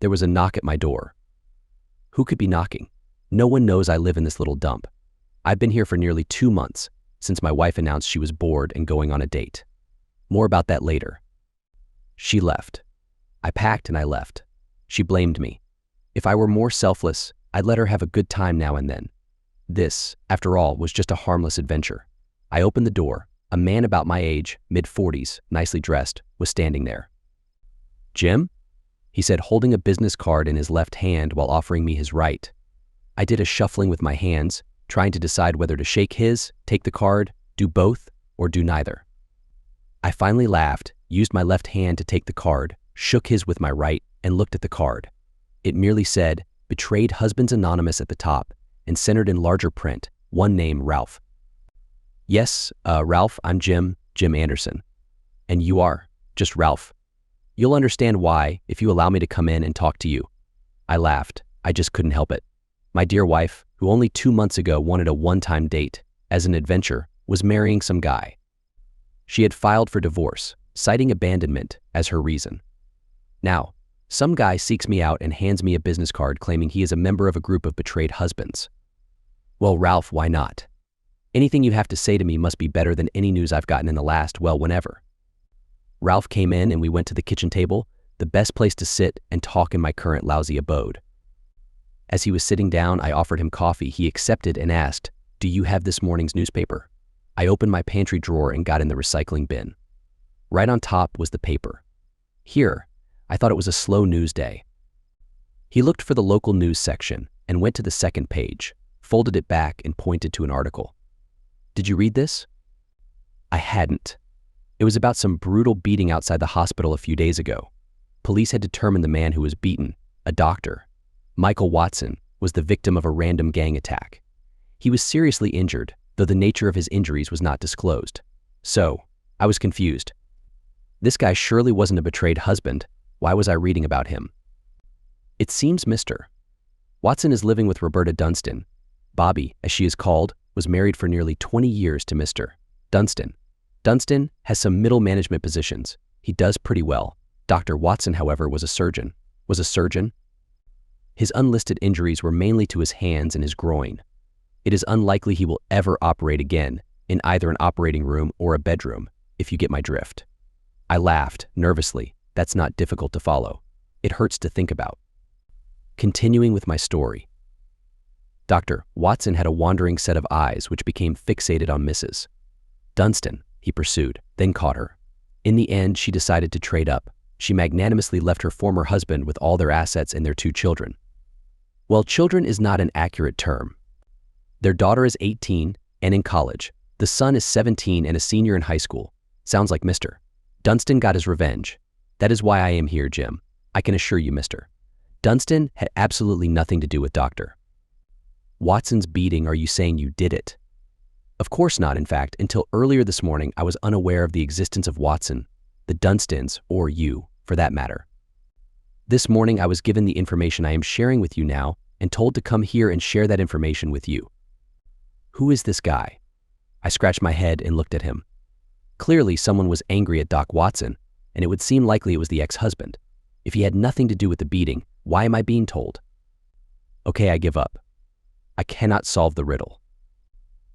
There was a knock at my door. Who could be knocking? No one knows I live in this little dump. I've been here for nearly 2 months, since my wife announced she was bored and going on a date. More about that later. She left. I packed and I left. She blamed me. If I were more selfless, I'd let her have a good time now and then. This, after all, was just a harmless adventure. I opened the door. A man about my age, mid-40s, nicely dressed, was standing there. "Jim?" he said, holding a business card in his left hand while offering me his right. I did a shuffling with my hands, trying to decide whether to shake his, take the card, do both, or do neither. I finally laughed, used my left hand to take the card, shook his with my right, and looked at the card. It merely said, "Betrayed Husbands Anonymous" at the top, and centered in larger print, one name, Ralph. "Yes, Ralph, I'm Jim Anderson. And you are, just Ralph. You'll understand why if you allow me to come in and talk to you." I laughed. I just couldn't help it. My dear wife, who only 2 months ago wanted a one-time date, as an adventure, was marrying some guy. She had filed for divorce, citing abandonment as her reason. Now, some guy seeks me out and hands me a business card claiming he is a member of a group of betrayed husbands. Well, Ralph, why not? Anything you have to say to me must be better than any news I've gotten in the last, well, whenever. Ralph came in and we went to the kitchen table, the best place to sit and talk in my current lousy abode. As he was sitting down, I offered him coffee. He accepted and asked, "Do you have this morning's newspaper?" I opened my pantry drawer and got in the recycling bin. Right on top was the paper. Here, I thought it was a slow news day. He looked for the local news section and went to the second page, folded it back and pointed to an article. "Did you read this?" I hadn't. It was about some brutal beating outside the hospital a few days ago. Police had determined the man who was beaten, a doctor, Michael Watson, was the victim of a random gang attack. He was seriously injured, though the nature of his injuries was not disclosed. So, I was confused. This guy surely wasn't a betrayed husband. Why was I reading about him? It seems Mr. Watson is living with Roberta Dunstan. Bobby, as she is called, was married for nearly 20 years to Mr. Dunstan. Dunstan has some middle management positions. He does pretty well. Dr. Watson, however, was a surgeon. His unlisted injuries were mainly to his hands and his groin. It is unlikely he will ever operate again, in either an operating room or a bedroom, if you get my drift. I laughed, nervously. That's not difficult to follow. It hurts to think about. Continuing with my story. Dr. Watson had a wandering set of eyes which became fixated on Mrs. Dunstan, he pursued, then caught her. In the end, she decided to trade up. She magnanimously left her former husband with all their assets and their 2 children. Well, children is not an accurate term. Their daughter is 18 and in college. The son is 17 and a senior in high school. Sounds like Mr. Dunstan got his revenge. That is why I am here, Jim. I can assure you, Mr. Dunstan had absolutely nothing to do with Dr. Watson's beating. Are you saying you did it? Of course not. In fact, until earlier this morning, I was unaware of the existence of Watson, the Dunstans, or you, for that matter. This morning, I was given the information I am sharing with you now and told to come here and share that information with you. Who is this guy? I scratched my head and looked at him. Clearly, someone was angry at Doc Watson, and it would seem likely it was the ex-husband. If he had nothing to do with the beating, why am I being told? Okay, I give up. I cannot solve the riddle.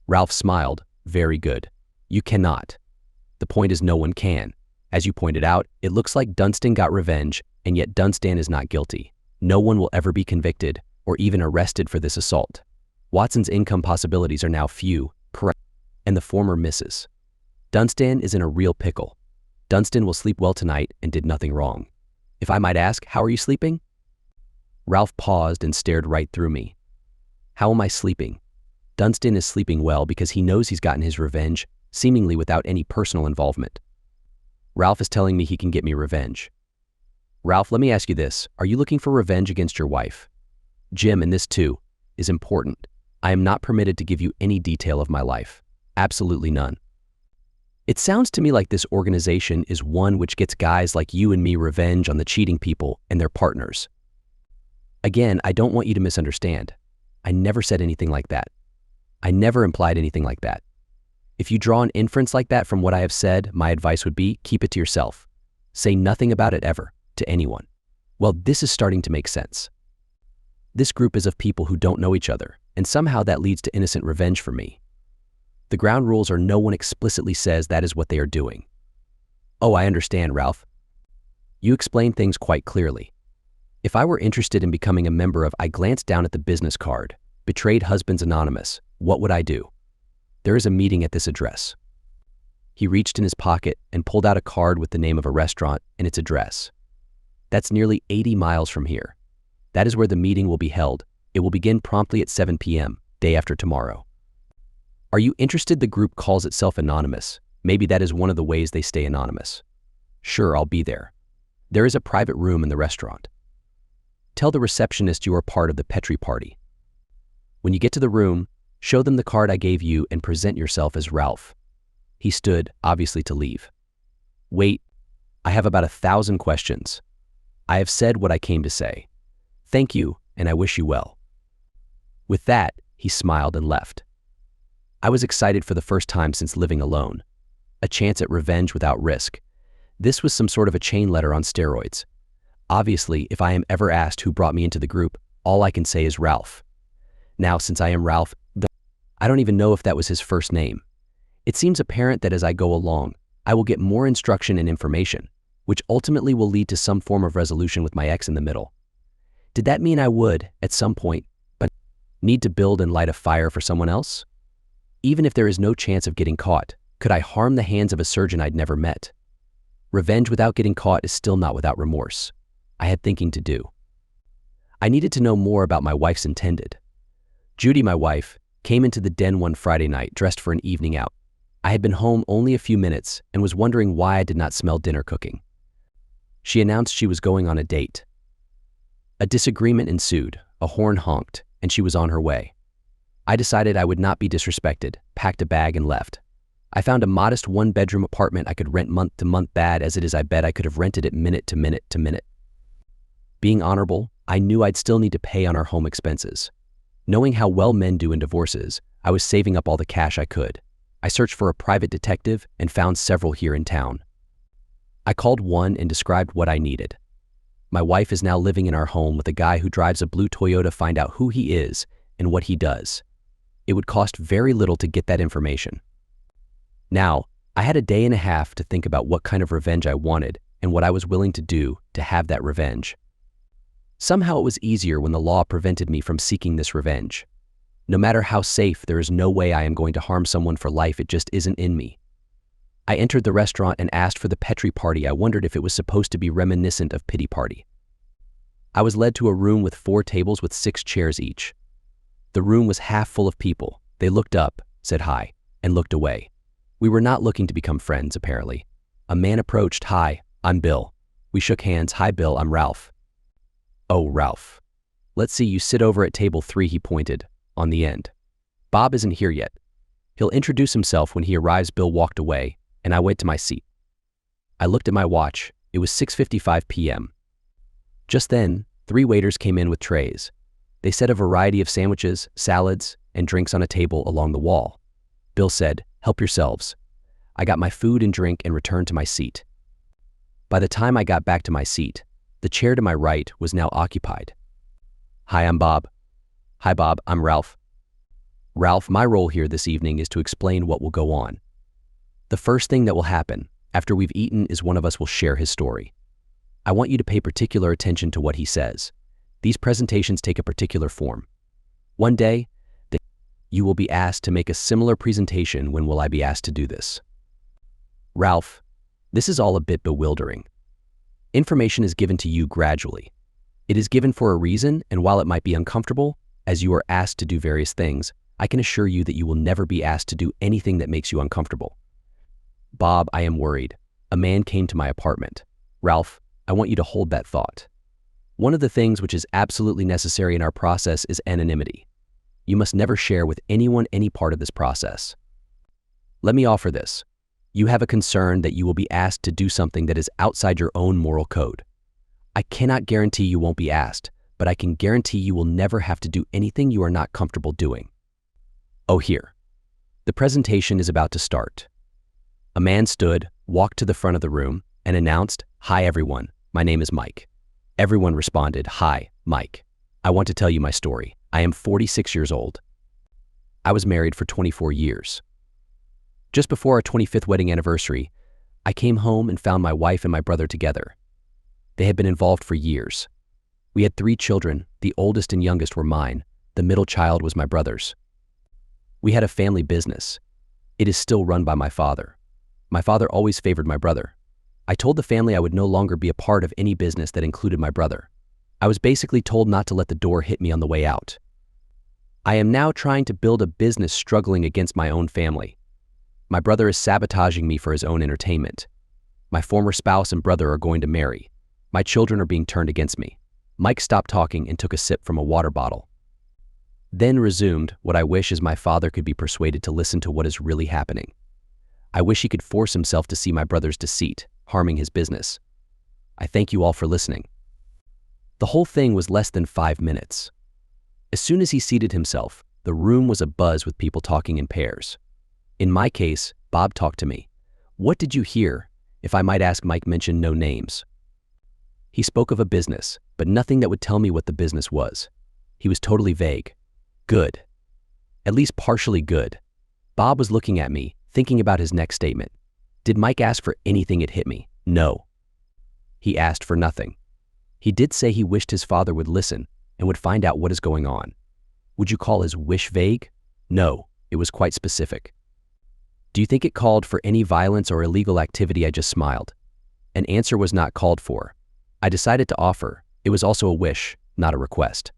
Ralph smiled. Very good. You cannot. The point is no one can. As you pointed out, it looks like Dunstan got revenge, and yet Dunstan is not guilty. No one will ever be convicted or even arrested for this assault. Watson's income possibilities are now few, correct, and the former Mrs. Dunstan is in a real pickle. Dunstan will sleep well tonight and did nothing wrong. If I might ask, how are you sleeping? Ralph paused and stared right through me. How am I sleeping? Dunstan is sleeping well because he knows he's gotten his revenge, seemingly without any personal involvement. Ralph is telling me he can get me revenge. Ralph, let me ask you this. Are you looking for revenge against your wife? Jim, and this too is important. I am not permitted to give you any detail of my life. Absolutely none. It sounds to me like this organization is one which gets guys like you and me revenge on the cheating people and their partners. Again, I don't want you to misunderstand. I never said anything like that. I never implied anything like that. If you draw an inference like that from what I have said, my advice would be keep it to yourself. Say nothing about it ever, to anyone. Well, this is starting to make sense. This group is of people who don't know each other, and somehow that leads to innocent revenge for me. The ground rules are no one explicitly says that is what they are doing. Oh, I understand, Ralph. You explain things quite clearly. If I were interested in becoming a member of, I glanced down at the business card, Betrayed Husbands Anonymous, what would I do? There is a meeting at this address. He reached in his pocket and pulled out a card with the name of a restaurant and its address. That's nearly 80 miles from here. That is where the meeting will be held. It will begin promptly at 7 p.m., day after tomorrow. Are you interested? The group calls itself Anonymous. Maybe that is one of the ways they stay anonymous. Sure, I'll be there. There is a private room in the restaurant. Tell the receptionist you are part of the Petri party. When you get to the room, show them the card I gave you and present yourself as Ralph. He stood, obviously to leave. Wait, I have about 1,000 questions. I have said what I came to say. Thank you, and I wish you well. With that, he smiled and left. I was excited for the first time since living alone. A chance at revenge without risk. This was some sort of a chain letter on steroids. Obviously, if I am ever asked who brought me into the group, all I can say is Ralph. Now, since I am Ralph, I don't even know if that was his first name. It seems apparent that as I go along, I will get more instruction and information, which ultimately will lead to some form of resolution with my ex in the middle. Did that mean I would, at some point, but need to build and light a fire for someone else? Even if there is no chance of getting caught, could I harm the hands of a surgeon I'd never met? Revenge without getting caught is still not without remorse. I had thinking to do. I needed to know more about my wife's intended. Judy, my wife, came into the den one Friday night dressed for an evening out. I had been home only a few minutes and was wondering why I did not smell dinner cooking. She announced she was going on a date. A disagreement ensued, a horn honked, and she was on her way. I decided I would not be disrespected, packed a bag and left. I found a modest one-bedroom apartment I could rent month to month. Bad as it is, I bet I could have rented it minute to minute to minute. Being honorable, I knew I'd still need to pay on our home expenses. Knowing how well men do in divorces, I was saving up all the cash I could. I searched for a private detective and found several here in town. I called one and described what I needed. My wife is now living in our home with a guy who drives a blue Toyota. Find out who he is and what he does. It would cost very little to get that information. Now, I had a day and a half to think about what kind of revenge I wanted and what I was willing to do to have that revenge. Somehow it was easier when the law prevented me from seeking this revenge. No matter how safe, there is no way I am going to harm someone for life. It just isn't in me. I entered the restaurant and asked for the Petri party. I wondered if it was supposed to be reminiscent of Pity Party. I was led to a room with 4 tables with 6 chairs each. The room was half full of people. They looked up, said hi, and looked away. We were not looking to become friends, apparently. A man approached. Hi, I'm Bill. We shook hands. Hi, Bill, I'm Ralph. Oh, Ralph. Let's see, you sit over at table 3, he pointed, on the end. Bob isn't here yet. He'll introduce himself when he arrives. Bill walked away, and I went to my seat. I looked at my watch. It was 6:55 p.m. Just then, 3 waiters came in with trays. They set a variety of sandwiches, salads, and drinks on a table along the wall. Bill said, "Help yourselves." I got my food and drink and returned to my seat. By the time I got back to my seat, the chair to my right was now occupied. Hi, I'm Bob. Hi, Bob, I'm Ralph. Ralph, my role here this evening is to explain what will go on. The first thing that will happen after we've eaten is one of us will share his story. I want you to pay particular attention to what he says. These presentations take a particular form. One day, you will be asked to make a similar presentation. When will I be asked to do this? Ralph, this is all a bit bewildering. Information is given to you gradually. It is given for a reason, and while it might be uncomfortable, as you are asked to do various things, I can assure you that you will never be asked to do anything that makes you uncomfortable. Bob, I am worried. A man came to my apartment. Ralph, I want you to hold that thought. One of the things which is absolutely necessary in our process is anonymity. You must never share with anyone any part of this process. Let me offer this. You have a concern that you will be asked to do something that is outside your own moral code. I cannot guarantee you won't be asked, but I can guarantee you will never have to do anything you are not comfortable doing. Oh, here. The presentation is about to start. A man stood, walked to the front of the room, and announced, "Hi everyone, my name is Mike. Everyone responded, "Hi, Mike. I want to tell you my story. I am 46 years old. I was married for 24 years. Just before our 25th wedding anniversary, I came home and found my wife and my brother together. They had been involved for years. We had 3 children. The oldest and youngest were mine. The middle child was my brother's. We had a family business. It is still run by my father. My father always favored my brother. I told the family I would no longer be a part of any business that included my brother. I was basically told not to let the door hit me on the way out. I am now trying to build a business struggling against my own family. My brother is sabotaging me for his own entertainment. My former spouse and brother are going to marry. My children are being turned against me." Mike stopped talking and took a sip from a water bottle. Then resumed, "What I wish is my father could be persuaded to listen to what is really happening. I wish he could force himself to see my brother's deceit, harming his business. I thank you all for listening." The whole thing was less than 5 minutes. As soon as he seated himself, the room was abuzz with people talking in pairs. In my case, Bob talked to me. "What did you hear?" If I might ask, Mike mentioned no names. He spoke of a business, but nothing that would tell me what the business was. He was totally vague. Good. At least partially good. Bob was looking at me, thinking about his next statement. Did Mike ask for anything? It hit me. No. He asked for nothing. He did say he wished his father would listen and would find out what is going on. Would you call his wish vague? No, it was quite specific. Do you think it called for any violence or illegal activity? I just smiled. An answer was not called for. I decided to offer. It was also a wish, not a request.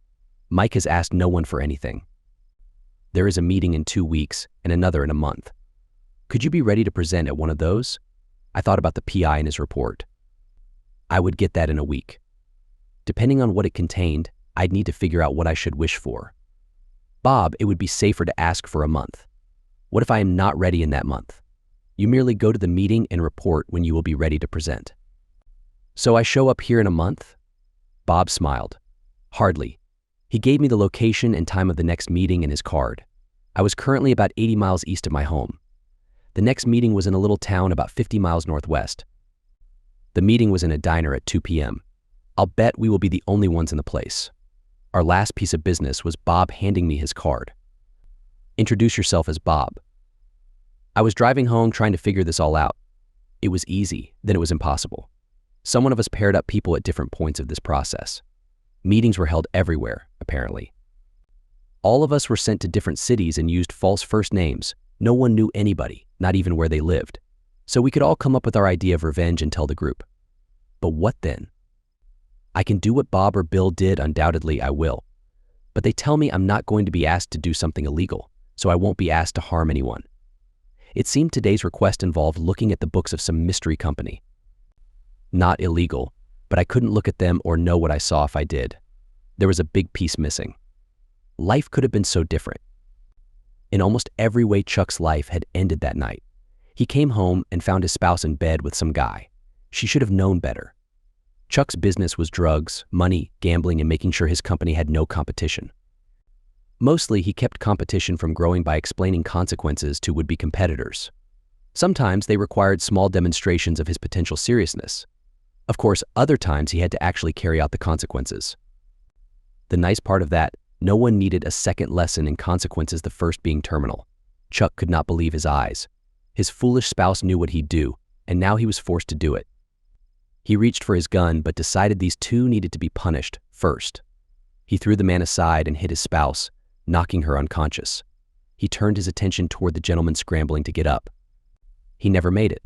Mike has asked no one for anything. There is a meeting in 2 weeks and another in a month. Could you be ready to present at one of those? I thought about the PI in his report. I would get that in a week. Depending on what it contained, I'd need to figure out what I should wish for. Bob, it would be safer to ask for a month. What if I am not ready in that month? You merely go to the meeting and report when you will be ready to present. So I show up here in a month? Bob smiled. Hardly. He gave me the location and time of the next meeting in his card. I was currently about 80 miles east of my home. The next meeting was in a little town about 50 miles northwest. The meeting was in a diner at 2 p.m. I'll bet we will be the only ones in the place. Our last piece of business was Bob handing me his card. Introduce yourself as Bob. I was driving home trying to figure this all out. It was easy, then it was impossible. Some of us paired up people at different points of this process. Meetings were held everywhere, apparently. All of us were sent to different cities and used false first names. No one knew anybody, not even where they lived. So we could all come up with our idea of revenge and tell the group. But what then? I can do what Bob or Bill did, undoubtedly I will. But they tell me I'm not going to be asked to do something illegal, so I won't be asked to harm anyone. It seemed today's request involved looking at the books of some mystery company. Not illegal, but I couldn't look at them or know what I saw if I did. There was a big piece missing. Life could have been so different. In almost every way, Chuck's life had ended that night. He came home and found his spouse in bed with some guy. She should have known better. Chuck's business was drugs, money, gambling, and making sure his company had no competition. Mostly, he kept competition from growing by explaining consequences to would-be competitors. Sometimes they required small demonstrations of his potential seriousness. Of course, other times he had to actually carry out the consequences. The nice part of that, no one needed a second lesson in consequences, the first being terminal. Chuck could not believe his eyes. His foolish spouse knew what he'd do, and now he was forced to do it. He reached for his gun, but decided these two needed to be punished first. He threw the man aside and hit his spouse, knocking her unconscious. He turned his attention toward the gentleman scrambling to get up. He never made it.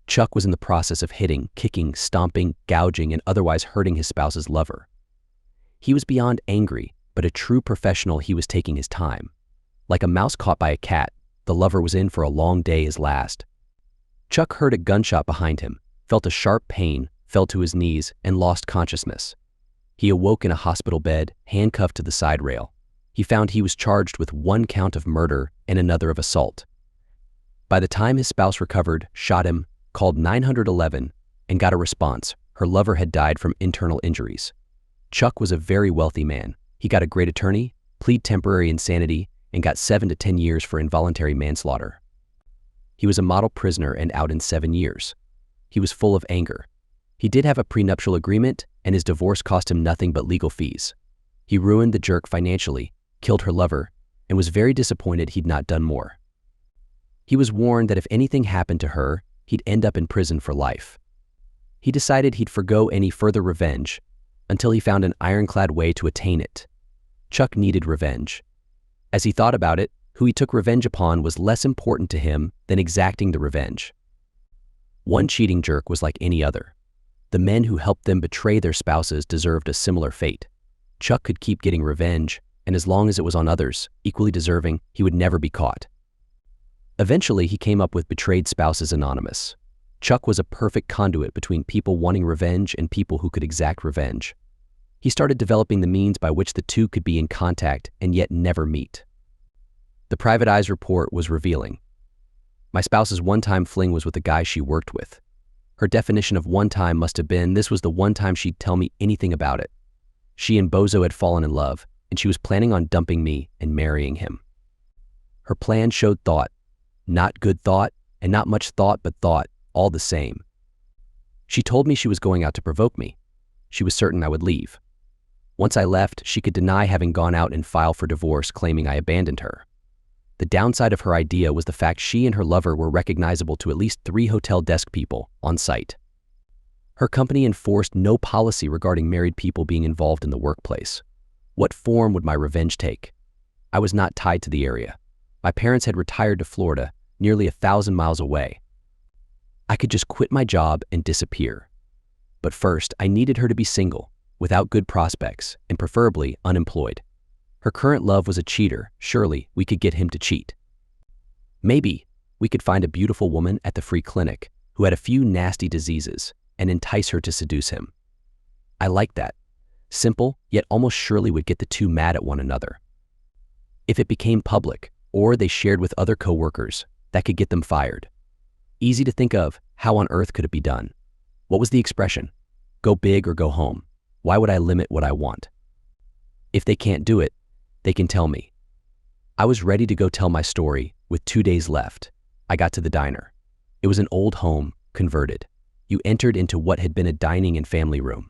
Chuck was in the process of hitting, kicking, stomping, gouging, and otherwise hurting his spouse's lover. He was beyond angry, but a true professional. He was taking his time. Like a mouse caught by a cat, the lover was in for a long day, his last. Chuck heard a gunshot behind him, felt a sharp pain, fell to his knees, and lost consciousness. He awoke in a hospital bed, handcuffed to the side rail. He found he was charged with 1 count of murder and another of assault. By the time his spouse recovered, shot him, called 911, and got a response. Her lover had died from internal injuries. Chuck was a very wealthy man. He got a great attorney, plead temporary insanity, and got 7 to 10 years for involuntary manslaughter. He was a model prisoner and out in 7 years. He was full of anger. He did have a prenuptial agreement, and his divorce cost him nothing but legal fees. He ruined the jerk financially, killed her lover, and was very disappointed he'd not done more. He was warned that if anything happened to her, he'd end up in prison for life. He decided he'd forgo any further revenge until he found an ironclad way to attain it. Chuck needed revenge. As he thought about it, who he took revenge upon was less important to him than exacting the revenge. One cheating jerk was like any other. The men who helped them betray their spouses deserved a similar fate. Chuck could keep getting revenge, and as long as it was on others, equally deserving, he would never be caught. Eventually, he came up with Betrayed Spouses Anonymous. Chuck was a perfect conduit between people wanting revenge and people who could exact revenge. He started developing the means by which the two could be in contact and yet never meet. The Private Eyes report was revealing. My spouse's one-time fling was with a guy she worked with. Her definition of one time must have been this was the one time she'd tell me anything about it. She and Bozo had fallen in love, and she was planning on dumping me and marrying him. Her plan showed thought, not good thought, and not much thought but thought, all the same. She told me she was going out to provoke me. She was certain I would leave. Once I left, she could deny having gone out and file for divorce, claiming I abandoned her. The downside of her idea was the fact she and her lover were recognizable to at least 3 hotel desk people on site. Her company enforced no policy regarding married people being involved in the workplace. What form would my revenge take? I was not tied to the area. My parents had retired to Florida, nearly 1,000 miles away. I could just quit my job and disappear. But first, I needed her to be single, without good prospects, and preferably unemployed. Her current love was a cheater. Surely we could get him to cheat. Maybe we could find a beautiful woman at the free clinic who had a few nasty diseases and entice her to seduce him. I liked that. Simple, yet almost surely would get the two mad at one another. If it became public, or they shared with other co-workers, that could get them fired. Easy to think of, how on earth could it be done? What was the expression? Go big or go home. Why would I limit what I want? If they can't do it, they can tell me. I was ready to go tell my story. With 2 days left, I got to the diner. It was an old home, converted. You entered into what had been a dining and family room.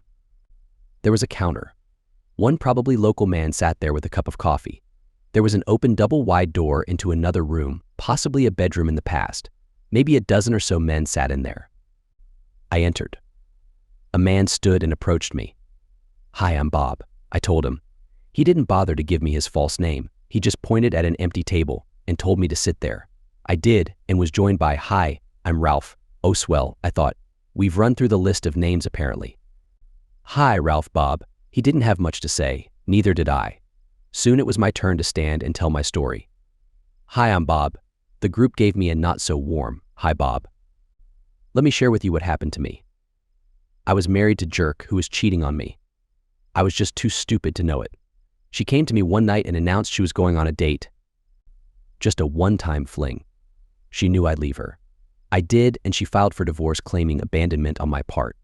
There was a counter. One probably local man sat there with a cup of coffee. There was an open double-wide door into another room, possibly a bedroom in the past. Maybe a dozen or so men sat in there. I entered. A man stood and approached me. "Hi, I'm Bob," I told him. He didn't bother to give me his false name. He just pointed at an empty table and told me to sit there. I did, and was joined by, "Hi, I'm Ralph." Oh, swell, I thought. We've run through the list of names apparently. "Hi, Ralph." Bob. He didn't have much to say, neither did I. Soon it was my turn to stand and tell my story. "Hi, I'm Bob." The group gave me a not-so-warm, "Hi, Bob." Let me share with you what happened to me. I was married to Jerk, who was cheating on me. I was just too stupid to know it. She came to me one night and announced she was going on a date. Just a one-time fling. She knew I'd leave her. I did, and she filed for divorce claiming abandonment on my part.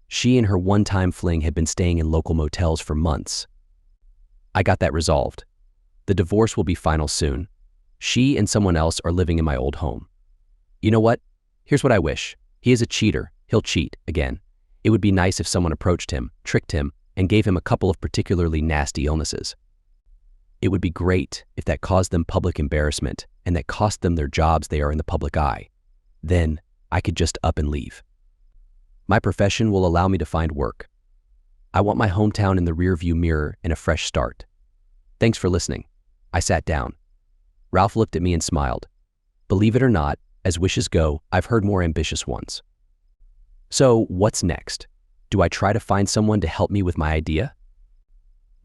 She and her one-time fling had been staying in local motels for months. I got that resolved. The divorce will be final soon. She and someone else are living in my old home. You know what? Here's what I wish. He is a cheater. He'll cheat again. It would be nice if someone approached him, tricked him, and gave him a couple of particularly nasty illnesses. It would be great if that caused them public embarrassment and that cost them their jobs they are in the public eye. Then I could just up and leave. My profession will allow me to find work. I want my hometown in the rearview mirror and a fresh start. Thanks for listening. I sat down. Ralph looked at me and smiled. Believe it or not, as wishes go, I've heard more ambitious ones. So what's next? Do I try to find someone to help me with my idea?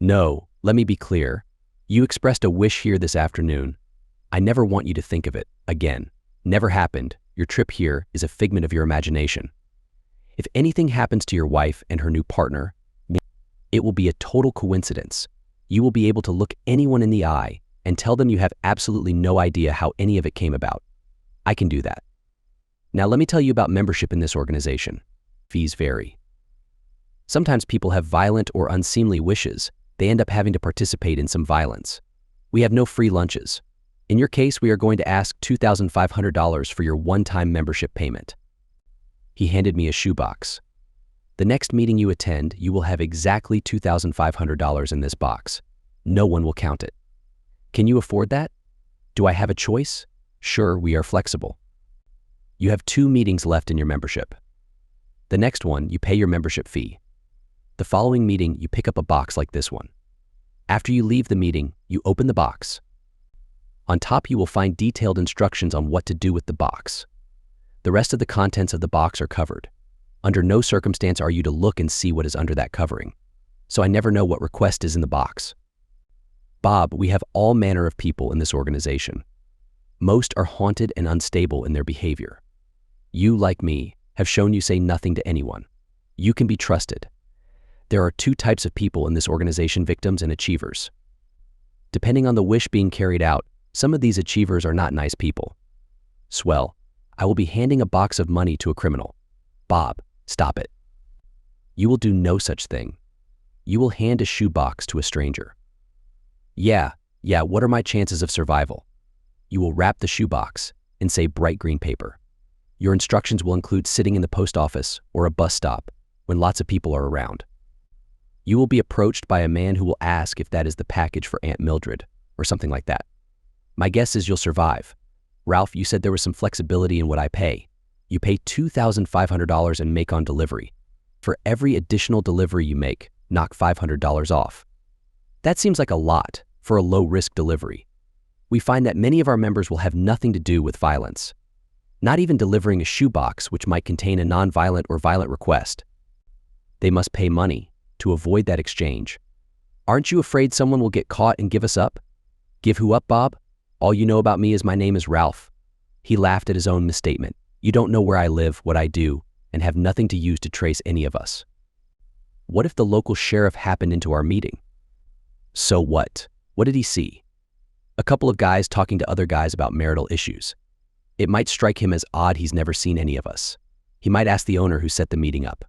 No, let me be clear. You expressed a wish here this afternoon. I never want you to think of it again. Never happened. Your trip here is a figment of your imagination. If anything happens to your wife and her new partner, it will be a total coincidence. You will be able to look anyone in the eye and tell them you have absolutely no idea how any of it came about. I can do that. Now let me tell you about membership in this organization. Fees vary. Sometimes people have violent or unseemly wishes. They end up having to participate in some violence. We have no free lunches. In your case, we are going to ask $2,500 for your one-time membership payment. He handed me a shoebox. The next meeting you attend, you will have exactly $2,500 in this box. No one will count it. Can you afford that? Do I have a choice? Sure, we are flexible. You have 2 meetings left in your membership. The next one, you pay your membership fee. The following meeting, you pick up a box like this one. After you leave the meeting, you open the box. On top, you will find detailed instructions on what to do with the box. The rest of the contents of the box are covered. Under no circumstance are you to look and see what is under that covering. So I never know what request is in the box. Bob, we have all manner of people in this organization. Most are haunted and unstable in their behavior. You, like me, have shown you say nothing to anyone. You can be trusted. There are 2 types of people in this organization: victims and achievers. Depending on the wish being carried out, some of these achievers are not nice people. Swell, I will be handing a box of money to a criminal. Bob, stop it. You will do no such thing. You will hand a shoebox to a stranger. Yeah, what are my chances of survival? You will wrap the shoebox and say bright green paper. Your instructions will include sitting in the post office or a bus stop when lots of people are around. You will be approached by a man who will ask if that is the package for Aunt Mildred or something like that. My guess is you'll survive. Ralph, you said there was some flexibility in what I pay. You pay $2,500 and make on delivery. For every additional delivery you make, knock $500 off. That seems like a lot for a low-risk delivery. We find that many of our members will have nothing to do with violence. Not even delivering a shoebox which might contain a non-violent or violent request. They must pay money to avoid that exchange. Aren't you afraid someone will get caught and give us up? Give who up, Bob? All you know about me is my name is Ralph. He laughed at his own misstatement. You don't know where I live, what I do, and have nothing to use to trace any of us. What if the local sheriff happened into our meeting? So what? What did he see? A couple of guys talking to other guys about marital issues. It might strike him as odd he's never seen any of us. He might ask the owner who set the meeting up.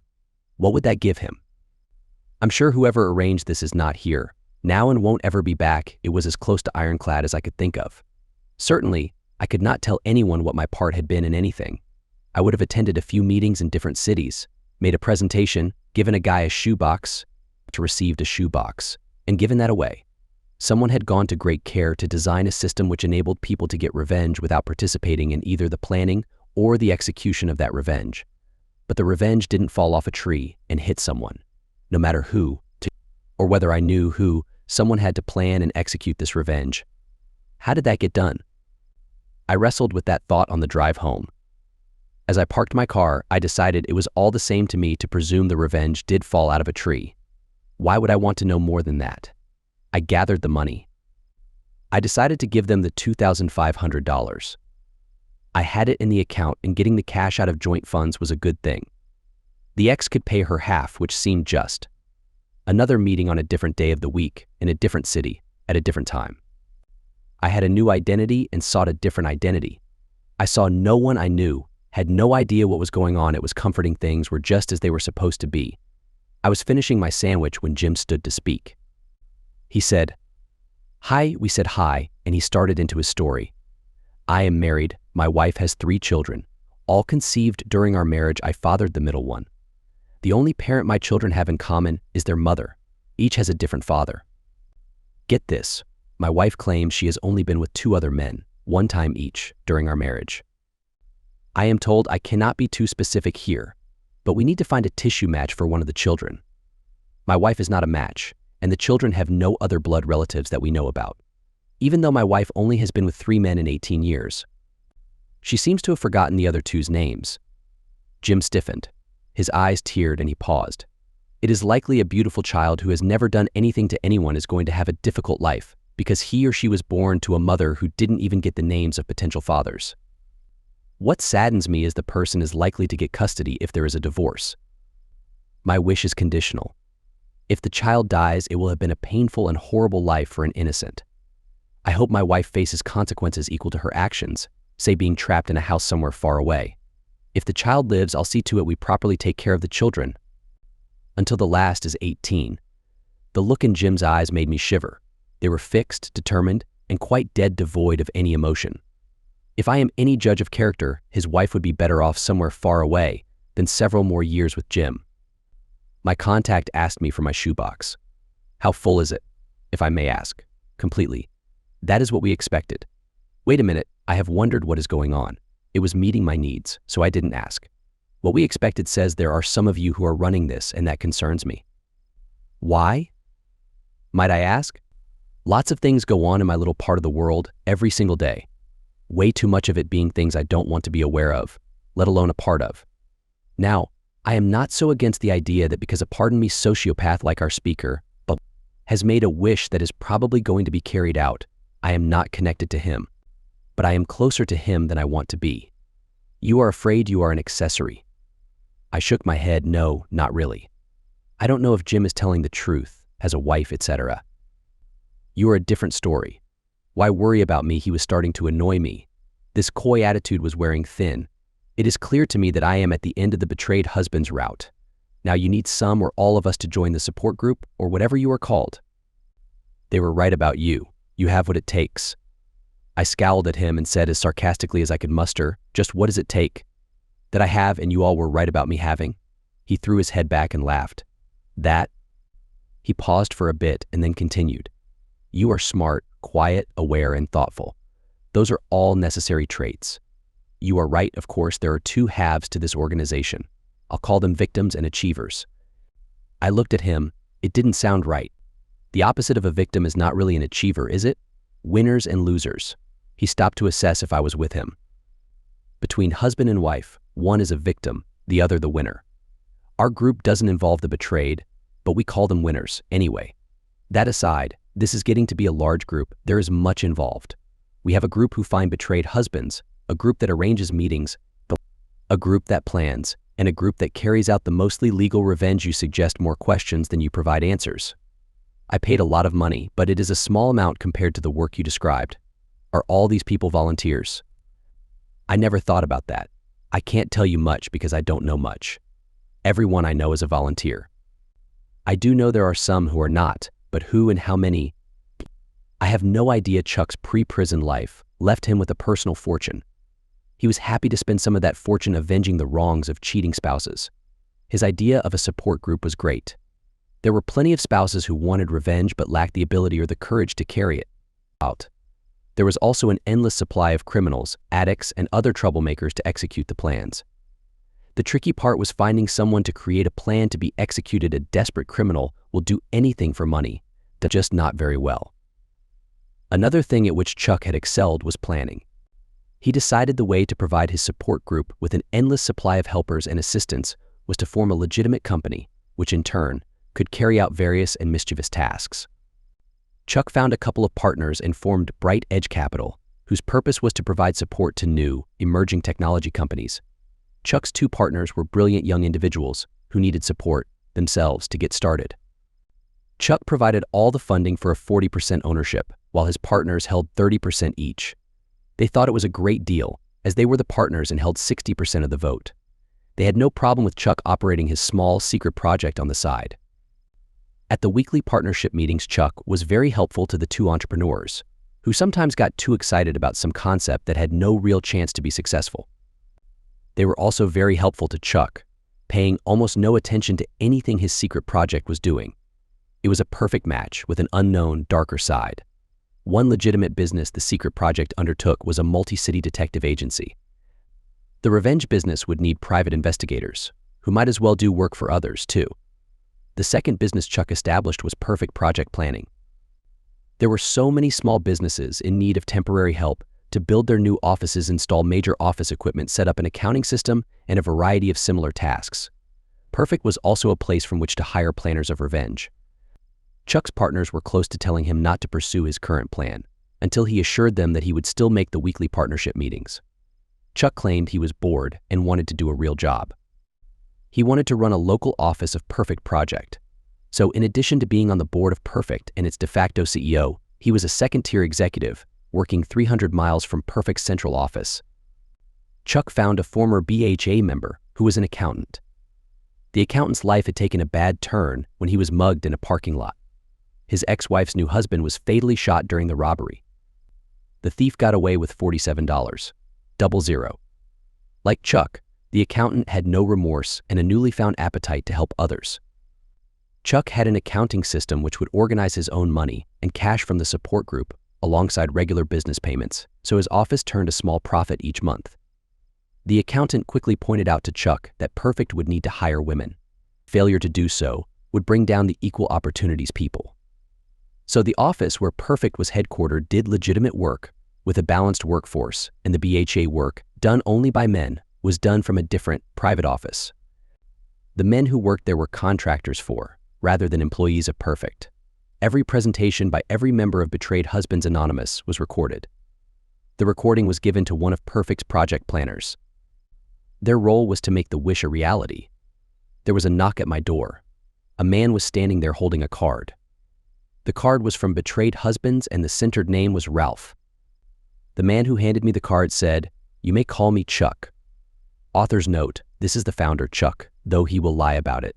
What would that give him? I'm sure whoever arranged this is not here now and won't ever be back. It was as close to ironclad as I could think of. Certainly, I could not tell anyone what my part had been in anything. I would have attended a few meetings in different cities, made a presentation, given a guy a shoebox, received a shoebox, and given that away. Someone had gone to great care to design a system which enabled people to get revenge without participating in either the planning or the execution of that revenge. But the revenge didn't fall off a tree and hit someone, no matter who, or whether I knew who. Someone had to plan and execute this revenge. How did that get done? I wrestled with that thought on the drive home. As I parked my car, I decided it was all the same to me to presume the revenge did fall out of a tree. Why would I want to know more than that? I gathered the money. I decided to give them the $2,500. I had it in the account, and getting the cash out of joint funds was a good thing. The ex could pay her half, which seemed just. Another meeting on a different day of the week, in a different city, at a different time. I had a new identity and sought a different identity. I saw no one I knew, had no idea what was going on. It was comforting. Things were just as they were supposed to be. I was finishing my sandwich when Jim stood to speak. He said, "Hi." We said hi, and he started into his story. I am married. My wife has 3 children, all conceived during our marriage. I fathered the middle one. The only parent my children have in common is their mother. Each has a different father. Get this, my wife claims she has only been with 2 other men, 1 time each, during our marriage. I am told I cannot be too specific here, but we need to find a tissue match for one of the children. My wife is not a match, and the children have no other blood relatives that we know about, even though my wife only has been with 3 men in 18 years. She seems to have forgotten the other 2's names. Jim stiffened. His eyes teared and he paused. It is likely a beautiful child who has never done anything to anyone is going to have a difficult life because he or she was born to a mother who didn't even get the names of potential fathers. What saddens me is the person is likely to get custody if there is a divorce. My wish is conditional. If the child dies, it will have been a painful and horrible life for an innocent. I hope my wife faces consequences equal to her actions, say being trapped in a house somewhere far away. If the child lives, I'll see to it we properly take care of the children. Until the last is 18. The look in Jim's eyes made me shiver. They were fixed, determined, and quite dead, devoid of any emotion. If I am any judge of character, his wife would be better off somewhere far away than several more years with Jim. My contact asked me for my shoebox. How full is it, if I may ask? Completely. That is what we expected. Wait a minute, I have wondered what is going on. It was meeting my needs, so I didn't ask. What we expected says there are some of you who are running this, and that concerns me. Why? Might I ask? Lots of things go on in my little part of the world every single day. Way too much of it being things I don't want to be aware of, let alone a part of. Now, I am not so against the idea that because a pardon me sociopath like our speaker has made a wish that is probably going to be carried out, I am not connected to him. But I am closer to him than I want to be. You are afraid you are an accessory. I shook my head, no, not really. I don't know if Jim is telling the truth, has a wife, etc. You are a different story. Why worry about me? He was starting to annoy me. This coy attitude was wearing thin. It is clear to me that I am at the end of the betrayed husband's route. Now you need some or all of us to join the support group or whatever you are called. They were right about you. You have what it takes. I scowled at him and said as sarcastically as I could muster, just what does it take? That I have and you all were right about me having? He threw his head back and laughed. That? He paused for a bit and then continued. You are smart, quiet, aware, and thoughtful. Those are all necessary traits. You are right, of course, there are two halves to this organization. I'll call them victims and achievers. I looked at him. It didn't sound right. The opposite of a victim is not really an achiever, is it? Winners and losers. He stopped to assess if I was with him. Between husband and wife, one is a victim, the other the winner. Our group doesn't involve the betrayed, but we call them winners anyway. That aside, this is getting to be a large group. There is much involved. We have a group who find betrayed husbands, a group that arranges meetings, a group that plans, and a group that carries out the mostly legal revenge. You suggest more questions than you provide answers. I paid a lot of money, but it is a small amount compared to the work you described. Are all these people volunteers? I never thought about that. I can't tell you much because I don't know much. Everyone I know is a volunteer. I do know there are some who are not, but who and how many? I have no idea. Chuck's pre-prison life left him with a personal fortune. He was happy to spend some of that fortune avenging the wrongs of cheating spouses. His idea of a support group was great. There were plenty of spouses who wanted revenge but lacked the ability or the courage to carry it out. There was also an endless supply of criminals, addicts, and other troublemakers to execute the plans. The tricky part was finding someone to create a plan to be executed. A desperate criminal will do anything for money, just not very well. Another thing at which Chuck had excelled was planning. He decided the way to provide his support group with an endless supply of helpers and assistants was to form a legitimate company, which in turn could carry out various and mischievous tasks. Chuck found a couple of partners and formed Bright Edge Capital, whose purpose was to provide support to new, emerging technology companies. Chuck's two partners were brilliant young individuals who needed support themselves to get started. Chuck provided all the funding for a 40% ownership, while his partners held 30% each. They thought it was a great deal, as they were the partners and held 60% of the vote. They had no problem with Chuck operating his small, secret project on the side. At the weekly partnership meetings, Chuck was very helpful to the two entrepreneurs, who sometimes got too excited about some concept that had no real chance to be successful. They were also very helpful to Chuck, paying almost no attention to anything his secret project was doing. It was a perfect match with an unknown, darker side. One legitimate business the secret project undertook was a multi-city detective agency. The revenge business would need private investigators, who might as well do work for others, too. The second business Chuck established was perfect project planning. There were so many small businesses in need of temporary help to build their new offices, install major office equipment, set up an accounting system, and a variety of similar tasks. Perfect was also a place from which to hire planners of revenge. Chuck's partners were close to telling him not to pursue his current plan, until he assured them that he would still make the weekly partnership meetings. Chuck claimed he was bored and wanted to do a real job. He wanted to run a local office of Perfect Project. So in addition to being on the board of Perfect and its de facto CEO, he was a second-tier executive, working 300 miles from Perfect's central office. Chuck found a former BHA member who was an accountant. The accountant's life had taken a bad turn when he was mugged in a parking lot. His ex-wife's new husband was fatally shot during the robbery. The thief got away with $47, 00. Like Chuck, the accountant had no remorse and a newly found appetite to help others. Chuck had an accounting system which would organize his own money and cash from the support group alongside regular business payments, so his office turned a small profit each month. The accountant quickly pointed out to Chuck that Perfect would need to hire women. Failure to do so would bring down the equal opportunities people. So the office where Perfect was headquartered did legitimate work with a balanced workforce, and the BHA work, done only by men, was done from a different, private office. The men who worked there were contractors for, rather than employees of Perfect. Every presentation by every member of Betrayed Husbands Anonymous was recorded. The recording was given to one of Perfect's project planners. Their role was to make the wish a reality. There was a knock at my door. A man was standing there holding a card. The card was from Betrayed Husbands and the centered name was Ralph. The man who handed me the card said, "You may call me Chuck." Author's note, this is the founder, Chuck, though he will lie about it.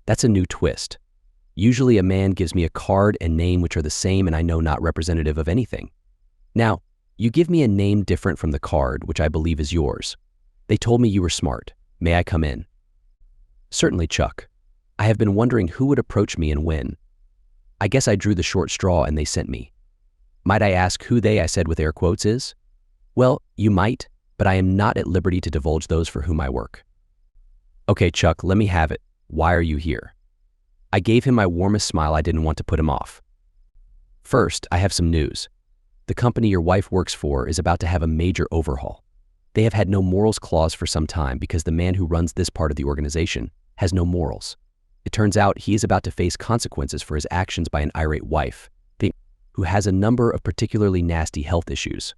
That's a new twist. Usually a man gives me a card and name which are the same and I know not representative of anything. Now, you give me a name different from the card, which I believe is yours. They told me you were smart. May I come in? Certainly, Chuck. I have been wondering who would approach me and when. I guess I drew the short straw and they sent me. Might I ask who they, I said with air quotes, is? Well, you might, but I am not at liberty to divulge those for whom I work. Okay, Chuck, let me have it. Why are you here? I gave him my warmest smile. I didn't want to put him off. First, I have some news. The company your wife works for is about to have a major overhaul. They have had no morals clause for some time because the man who runs this part of the organization has no morals. It turns out he is about to face consequences for his actions by an irate wife, who has a number of particularly nasty health issues.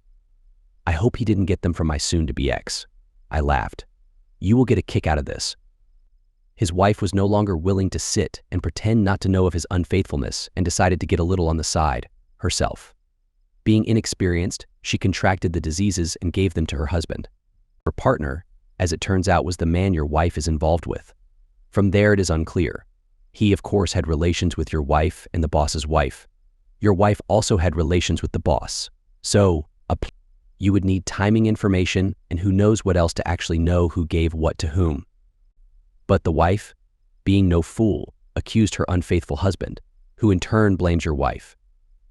I hope he didn't get them from my soon-to-be ex. I laughed. You will get a kick out of this. His wife was no longer willing to sit and pretend not to know of his unfaithfulness and decided to get a little on the side, herself. Being inexperienced, she contracted the diseases and gave them to her husband. Her partner, as it turns out, was the man your wife is involved with. From there it is unclear. He, of course, had relations with your wife and the boss's wife. Your wife also had relations with the boss. So, you would need timing information and who knows what else to actually know who gave what to whom. But the wife, being no fool, accused her unfaithful husband, who in turn blames your wife.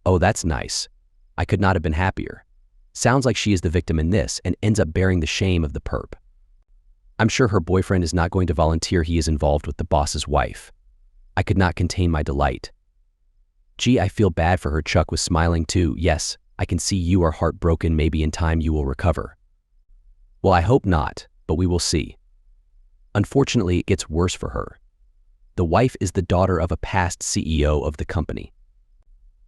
Oh, that's nice. I could not have been happier. Sounds like she is the victim in this and ends up bearing the shame of the perp. I'm sure her boyfriend is not going to volunteer he is involved with the boss's wife. I could not contain my delight. Gee, I feel bad for her. Chuck was smiling too. Yes, I can see you are heartbroken. Maybe in time you will recover. Well, I hope not, but we will see. Unfortunately, it gets worse for her. The wife is the daughter of a past CEO of the company.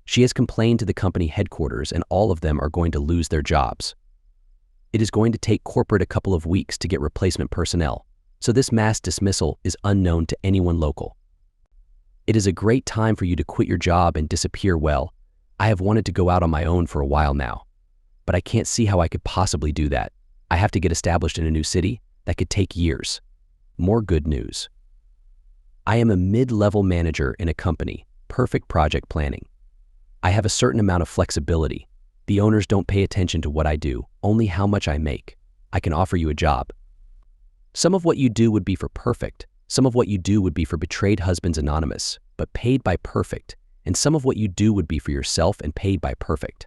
She has complained to the company headquarters and all of them are going to lose their jobs. It is going to take corporate a couple of weeks to get replacement personnel, so this mass dismissal is unknown to anyone local. It is a great time for you to quit your job and disappear. Well, I have wanted to go out on my own for a while now, but I can't see how I could possibly do that. I have to get established in a new city. That could take years. More good news. I am a mid-level manager in a company, Perfect Project Planning. I have a certain amount of flexibility. The owners don't pay attention to what I do, only how much I make. I can offer you a job. Some of what you do would be for Perfect. Some of what you do would be for Betrayed Husbands Anonymous, but paid by Perfect. And some of what you do would be for yourself and paid by Perfect.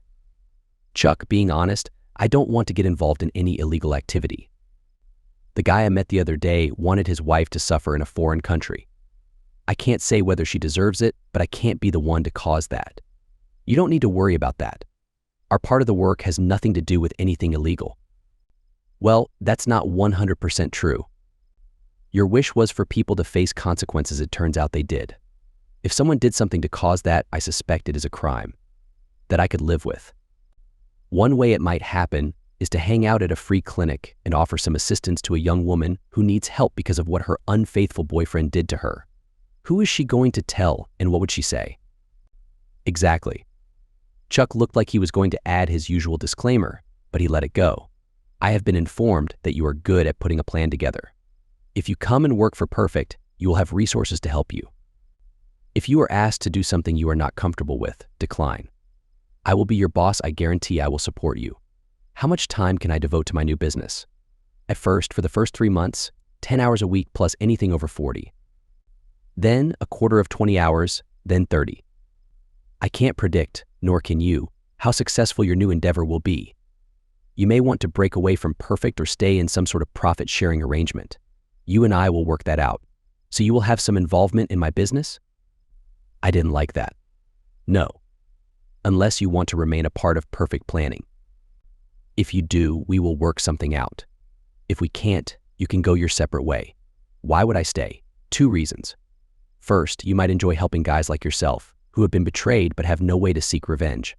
Chuck, being honest, I don't want to get involved in any illegal activity. The guy I met the other day wanted his wife to suffer in a foreign country. I can't say whether she deserves it, but I can't be the one to cause that. You don't need to worry about that. Our part of the work has nothing to do with anything illegal. Well, that's not 100% true. Your wish was for people to face consequences. It turns out they did. If someone did something to cause that, I suspect it is a crime that I could live with. One way it might happen is to hang out at a free clinic and offer some assistance to a young woman who needs help because of what her unfaithful boyfriend did to her. Who is she going to tell and what would she say? Exactly. Chuck looked like he was going to add his usual disclaimer, but he let it go. I have been informed that you are good at putting a plan together. If you come and work for Perfect, you will have resources to help you. If you are asked to do something you are not comfortable with, decline. I will be your boss. I guarantee I will support you. How much time can I devote to my new business? At first, for the first 3 months, 10 hours a week plus anything over 40. then a quarter of 20 hours, then 30. I can't predict, nor can you, how successful your new endeavor will be. You may want to break away from perfect or stay in some sort of profit-sharing arrangement. You and I will work that out. So you will have some involvement in my business? I didn't like that. No. Unless you want to remain a part of perfect planning. If you do, we will work something out. If we can't, you can go your separate way. Why would I stay? 2 reasons. First, you might enjoy helping guys like yourself, who have been betrayed but have no way to seek revenge.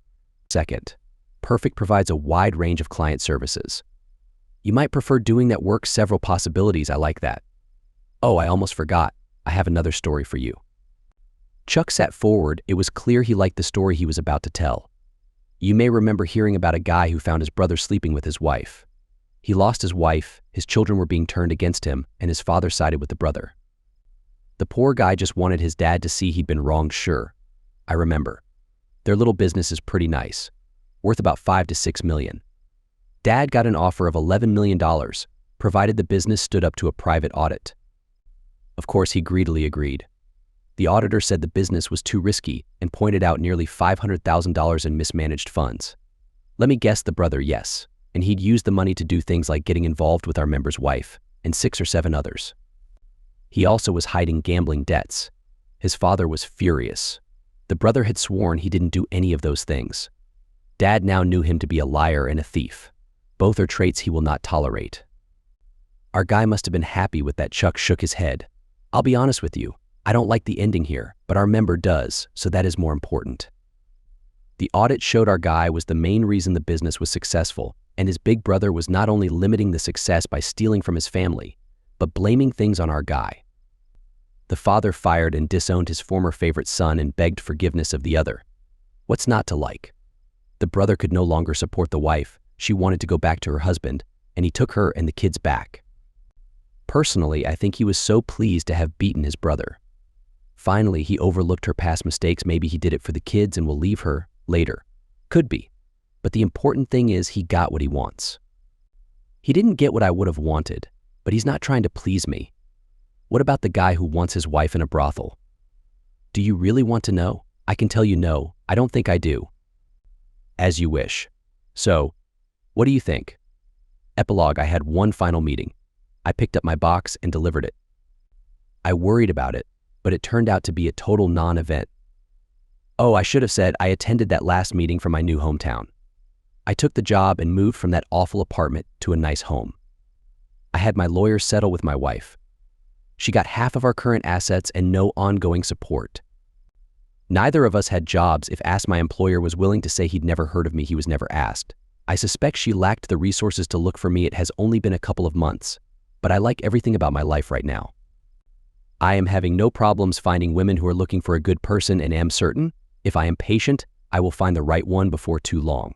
Second, Perfect provides a wide range of client services. You might prefer doing that work. Several possibilities. I like that. Oh, I almost forgot. I have another story for you. Chuck sat forward. It was clear he liked the story he was about to tell. You may remember hearing about a guy who found his brother sleeping with his wife. He lost his wife, his children were being turned against him, and his father sided with the brother. The poor guy just wanted his dad to see he'd been wronged. Sure, I remember. Their little business is pretty nice, worth about $5 to $6 million. Dad got an offer of $11 million, provided the business stood up to a private audit. Of course, he greedily agreed. The auditor said the business was too risky and pointed out nearly $500,000 in mismanaged funds. Let me guess, the brother, yes, and he'd used the money to do things like getting involved with our member's wife and 6 or 7 others. He also was hiding gambling debts. His father was furious. The brother had sworn he didn't do any of those things. Dad now knew him to be a liar and a thief. Both are traits he will not tolerate. Our guy must have been happy with that. Chuck shook his head. I'll be honest with you, I don't like the ending here, but our member does, so that is more important. The audit showed our guy was the main reason the business was successful, and his big brother was not only limiting the success by stealing from his family, but blaming things on our guy. The father fired and disowned his former favorite son and begged forgiveness of the other. What's not to like? The brother could no longer support the wife. She wanted to go back to her husband, and he took her and the kids back. Personally, I think he was so pleased to have beaten his brother. Finally, he overlooked her past mistakes. Maybe he did it for the kids and will leave her later. Could be. But the important thing is he got what he wants. He didn't get what I would have wanted, but he's not trying to please me. What about the guy who wants his wife in a brothel? Do you really want to know? I can tell you no, I don't think I do. As you wish. So, what do you think? Epilogue. I had one final meeting. I picked up my box and delivered it. I worried about it, but it turned out to be a total non-event. Oh, I should have said I attended that last meeting from my new hometown. I took the job and moved from that awful apartment to a nice home. I had my lawyer settle with my wife. She got half of our current assets and no ongoing support. Neither of us had jobs. If asked, my employer was willing to say he'd never heard of me. He was never asked. I suspect she lacked the resources to look for me. It has only been a couple of months, but I like everything about my life right now. I am having no problems finding women who are looking for a good person and am certain, if I am patient, I will find the right one before too long.